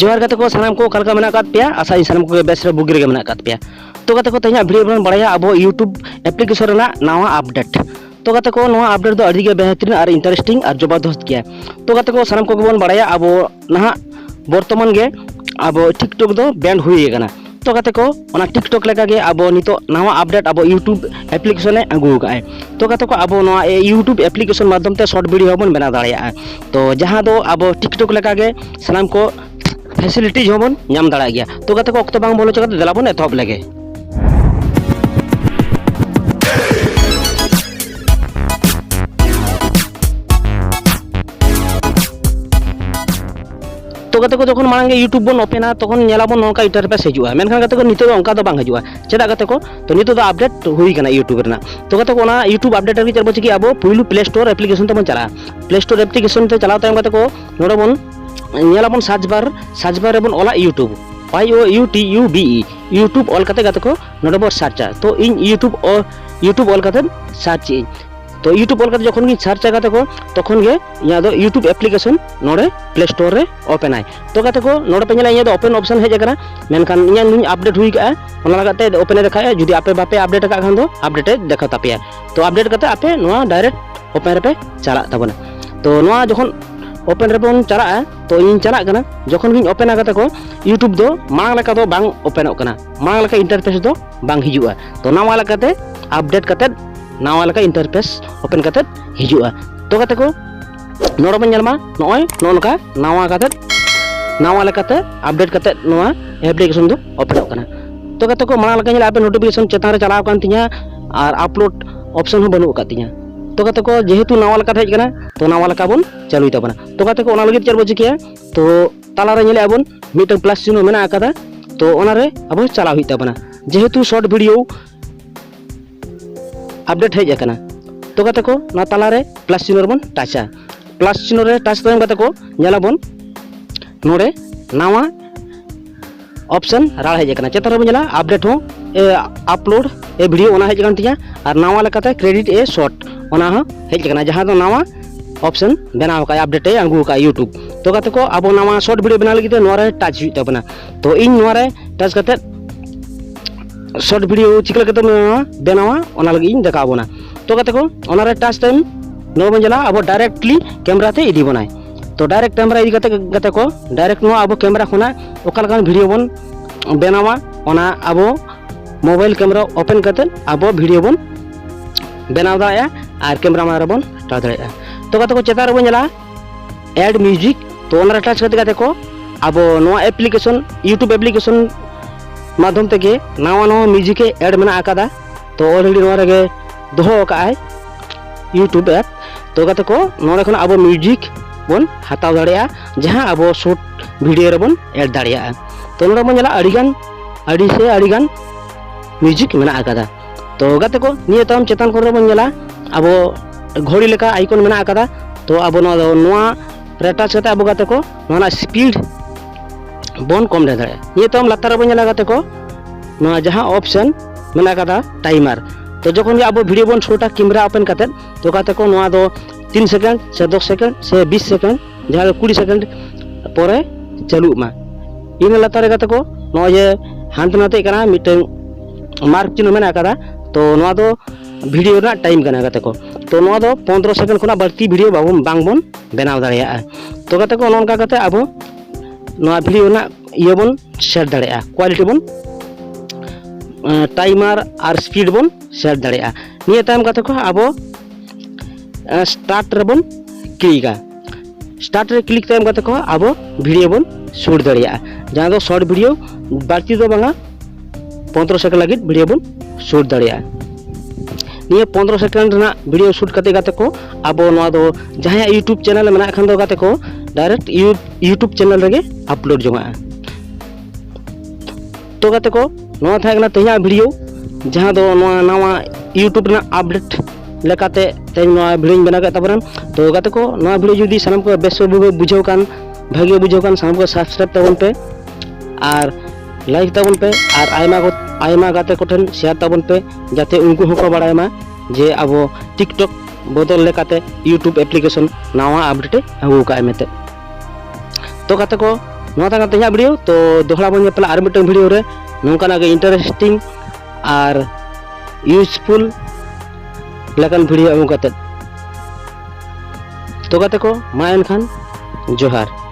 जोहार गाते को सानाम को कलका मेना कात पेया आशा सानाम को बेस रे बुगी रे मेना कात पेया तो गाते को तेना वीडियो बन बड़ाया अब यूट्यूब एप्लीकेशन रेना नवा अपडेट तो गाते को नवा अपडेट दो अड़ी बेहतरीन और इंटरेस्टिंग और जबरदस्त गया तो गाते को सानाम को बन बड़ाया अब नहा बर्तमान गे अब टिकटॉक दो बैंड हुई गना तो गाते को ओना टिकटॉक लेका गे अब नितो नवा अपडेट अब यूट्यूब एप्लीकेशन ए अगू का तो गाते को अब नवा यूट्यूब एप्लीकेशन माध्यम ते शॉर्ट वीडियो बन बना दाड़िया तो जहां दो अब टिकटॉक लेका गे सानाम को फैसिलिटीज होबन नाम दाड़ा गया तो गाते को अक्तो बांग बोलो चकत देला बन एतहब लगे तो गाते को जखन मांगे यूट्यूब बन ओपना तखन नेलाबन नोका इंटरफेस हिजुआ मेनखान गाते को नितो ओंका दो बांग हिजुआ चेदा गाते को तो नितो दो अपडेट हुई कना यूट्यूब रेना तो गाते को ना यूट्यूब अपडेट रे चरबो कि अब पहिलु प्ले स्टोर एप्लीकेशन ते बन चला प्ले स्टोर एप्लीकेशन ते चलाव तायम गाते को नोडे बन नेलाबन सर्च बार रे बन ओला यूट्यूब YOUTUBE यूट्यूब ऑल करते गाते को नोडे बो सर्चा तो इन यूट्यूब ऑल करते सर्च तो यूट्यूब ऑल करते जखन गी सर्च गाते को तखन गे या दो यूट्यूब एप्लीकेशन नोडे प्ले स्टोर रे ओपन आय तो गाते को नोडे पे नेला या दो ओपन ऑप्शन हेज करा मेनखान इया नुई अपडेट हुई का ओना लगाते ओपन देखाय जुदी आपे बापे अपडेट का खान दो अपडेट देखा तापिया तो अपडेट करते आपे नोआ डायरेक्ट ओपन रे पे चला ताबना तो नोआ जखन ओपन रे बन चला तो इन चला कना जखन गिन ओपन आगते को यूट्यूब दो मांग लेका दो बांग ओपनोक कना मांग लेका इंटरफेस दो बांग हिजुआ तो नावा लेकाते अपडेट करते नावा लेका इंटरफेस ओपन करते हिजुआ तो गाते को नोडो बन ñelma नय नोनका नावा लेकाते अपडेट करते नोआ एप्लीकेशन दो ओपनोक कना तो गाते को मांग लेका ñela आपे नोटिफिकेशन चेतान रे चलाव कान तिया और अपलोड ऑप्शन हो बनु का तिया तो गाते को जेहेतु नावा लेका हेज कना तो नावा लेका बन चालुई ताबना तो गाते को ओना लगित चरबो चिकिया तो ताला रे ñele आबन मिटन प्लस चिन्ह मेना आकादा तो ओना रे अब चलाव हुई ताबना जेहेतु शॉर्ट वीडियो अपडेट हेज कना तो गाते को ना ताला रे प्लस चिन्ह बन टाचा प्लस चिन्ह रे टच तायम गाते को ñela बन नोडे नावा ऑप्शन राळ हेज कना चेतार बन ñela अपडेट हो अपलोड ए वीडियो ओना हेज कन तिया और नावा लेकाते क्रेडिट ए शॉर्ट ओना हो हेज कना जहां दो नावा ऑप्शन बनाव का अपडेट ए अंगू का यूट्यूब तो गाते को अब नावा शॉर्ट वीडियो बना लगी नोआ रे टच हुई ताबना तो इन नोआ रे टच करते शॉर्ट वीडियो चिकल करते बनावा ओना लगी इन देखाबोना तो गाते को ओना रे टच टाइम नो बंजला अब डायरेक्टली कैमरा ते इदी बनाय तो डायरेक्ट कैमरा इदी गाते को डायरेक्ट नो अब कैमरा खुना ओकल कान वीडियो बन बनावा ओना अब मोबाइल कैमरा ओपन करते अब वीडियो बन बनाव दाया और कैमरा मारे बन टाच दाया तो गाते को चेतार बन ñela ऐड म्यूजिक तो ओना टच करते गाते को अब नोआ एप्लीकेशन यूट्यूब एप्लीकेशन माध्यम तेगे नावा नवा म्यूजिक ऐड मेना आकादा तो ऑलरेडी नोआ रेगे दोहो का है यूट्यूब ऐप तो गाते को नोडे खन अब म्यूजिक बन हताव दाड़िया जहां अब शॉर्ट वीडियो रे बन ऐड दाड़िया तो नोडे बन ñela अड़ीगान म्यूजिक मेना आकादा तो गाते को निये तम चेतन को बन ñela अब घड़ी लेका आइकन मेना आकादा तो अब नोआ रे टच करते अब गाते को नोना स्पीड बन कम दे दाड़े निये तम लातार बन ñela गाते को नोआ जहां ऑप्शन मेना कादा टाइमर तो जखन अब वीडियो बन छोटा कैमरा ओपन करते तो गाते को नोआ दो 3 सेकंड से 10 सेकंड से 20 सेकंड जहां 20 सेकंड परे चालू मा इन लातार गाते को नोआ जे हांत नाते कना मिटन मार्क चिन्ह मेना कादा तो नोआ दो वीडियो ना टाइम कना गाते को तो नोआ दो 15 सेकंड खुना बढ़ती वीडियो बांग बन बनाव दाड़िया तो गाते को नोनका गाते अब नोआ वीडियो ना ये बन शेयर दाड़िया क्वालिटी बन टाइमर और स्पीड बन शेयर दाड़िया निये टाइम गाते को अब स्टार्ट रे बन क्लिका स्टार्ट रे क्लिक टाइम गाते को अब वीडियो बन शूट दाड़िया जहां दो शॉर्ट वीडियो बढ़ती दो बांगा 15 सेकंड लगी वीडियो बन शूट दाड़िया निये 15 सेकंड ना वीडियो शूट करते गाते को अब नोआ दो जहां यूट्यूब चैनल मेना खान दो गाते को डायरेक्ट यूट्यूब चैनल रेगे अपलोड जोंगा तो गाते को नोआ था ना तेया वीडियो जहां दो नोआ नवा यूट्यूब ना अपडेट लेकाते ते नोआ वीडियो बना के तबरन तो गाते को नोआ वीडियो जुदी सानम को बेस बुझाव कान भागे बुझाव कान सानम को सब्सक्राइब ताबन पे और लाइक ताबन पे और आयमा गाते को ठन शेयर ताबन पे जाते उनको होको बाड़ायमा जे अब टिकटॉक बदल लेकाते यूट्यूब एप्लीकेशन नवा अपडेट अगू का मेते तो गाते को नोआ तांगा तेहा वीडियो तो दोहरा बन पेला आर मिटन वीडियो रे नोंकाना गे इंटरेस्टिंग और यूजफुल लेकन वीडियो एम कते तो गाते को मा एनखान जोहार।